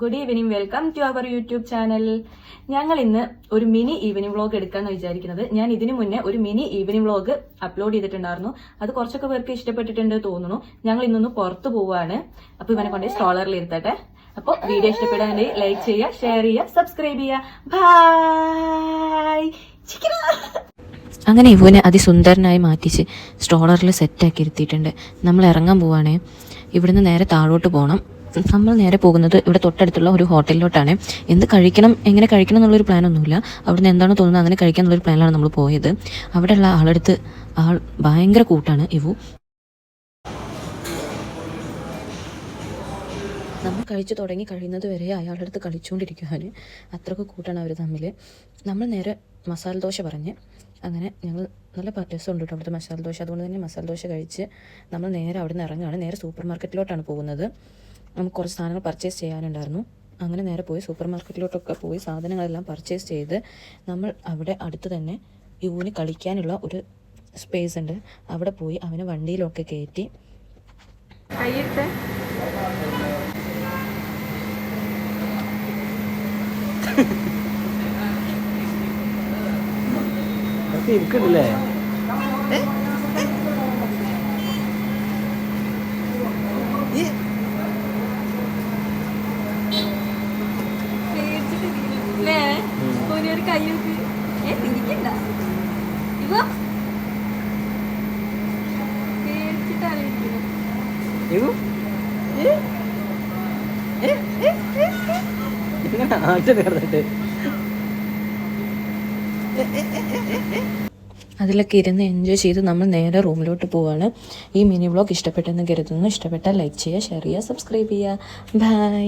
Good evening, welcome to our YouTube channel. ഞങ്ങൾ ഇന്ന് ഒരു മിനി ഈവനിങ് വ്ളോഗ് എടുക്കാന്ന് വിചാരിക്കുന്നത്. ഞാൻ ഇതിനു മുന്നേ ഒരു മിനി ഈവനിങ് വ്ളോഗ് അപ്ലോഡ് ചെയ്തിട്ടുണ്ടായിരുന്നു. അത് കുറച്ചൊക്കെ പേർക്ക് ഇഷ്ടപ്പെട്ടിട്ടുണ്ട് തോന്നുന്നു. ഞങ്ങൾ ഇന്നൊന്ന് പുറത്തു പോവാണ്. അപ്പൊ ഇവനെ കൊണ്ട് സ്ട്രോളറിൽ ഇരുത്തട്ടെ. അപ്പൊ വീഡിയോ ഇഷ്ടപ്പെടാണെങ്കിൽ ലൈക്ക് ചെയ്യുക, ഷെയർ ചെയ്യുക, സബ്സ്ക്രൈബ് ചെയ്യുക. ബൈ. അങ്ങനെ ഇവനെ അതിസുന്ദരനായി മാറ്റിച്ച് സ്ട്രോളറിൽ സെറ്റാക്കി ഇരുത്തിയിട്ടുണ്ട്. നമ്മൾ ഇറങ്ങാൻ പോവുകയാണേ. ഇവിടുന്ന് നേരെ താഴോട്ട് പോകണം. നമ്മൾ നേരെ പോകുന്നത് ഇവിടെ തൊട്ടടുത്തുള്ള ഒരു ഹോട്ടലിലോട്ടാണ്. എന്ത് കഴിക്കണം, എങ്ങനെ കഴിക്കണം എന്നുള്ളൊരു പ്ലാനൊന്നുമില്ല. അവിടുന്ന് എന്താണോ തോന്നുന്നത് അങ്ങനെ കഴിക്കാൻ എന്നുള്ളൊരു പ്ലാനിലാണ് നമ്മൾ പോയത്. അവിടെയുള്ള ആളെടുത്ത് ആൾ ഭയങ്കര കൂട്ടാണ് ഇവു. നമ്മൾ കഴിച്ചു തുടങ്ങി കഴിയുന്നത് വരെ അയാളുടെ അടുത്ത് കളിച്ചുകൊണ്ടിരിക്കുകയാണ്. അത്രയ്ക്ക് കൂട്ടാണ് അവർ തമ്മിൽ. നമ്മൾ നേരെ മസാല ദോശ പറഞ്ഞ് അങ്ങനെ ഞങ്ങൾ നല്ല രസമുണ്ട് കേട്ടോ അവിടുത്തെ മസാല ദോശ. അതുകൊണ്ട് തന്നെ മസാല ദോശ കഴിച്ച് നമ്മൾ നേരെ അവിടെ നിന്ന് ഇറങ്ങുകയാണ്. നേരെ സൂപ്പർ മാർക്കറ്റിലോട്ടാണ് പോകുന്നത്. നമുക്ക് കുറച്ച് സാധനങ്ങൾ പർച്ചേസ് ചെയ്യാനുണ്ടായിരുന്നു. അങ്ങനെ നേരെ പോയി സൂപ്പർ മാർക്കറ്റിലോട്ടൊക്കെ പോയി സാധനങ്ങളെല്ലാം പർച്ചേസ് ചെയ്ത് നമ്മൾ അവിടെ അടുത്ത് തന്നെ യൂന് കളിക്കാനുള്ള ഒരു സ്പേസ് ഉണ്ട്. അവിടെ പോയി അവനെ വണ്ടിയിലൊക്കെ കയറ്റി ഇരിക്കണ്ടല്ലേ. ഒരു കയ്യൊക്കെ തിരിക്കണ്ട. ഇവ പേടിച്ചിട്ടായിരിക്കും. അതിലൊക്കെ ഇരുന്ന് എൻജോയ് ചെയ്ത് നമ്മൾ നേരെ റൂമിലോട്ട് പോവാണ്. ഈ മിനി വ്ളോഗ് ഇഷ്ടപ്പെട്ടെന്ന് കരുതുന്നു. ഇഷ്ടപ്പെട്ടാൽ ലൈക്ക് ചെയ്യുക, ഷെയർ ചെയ്യുക, സബ്സ്ക്രൈബ് ചെയ്യുക. ബൈ.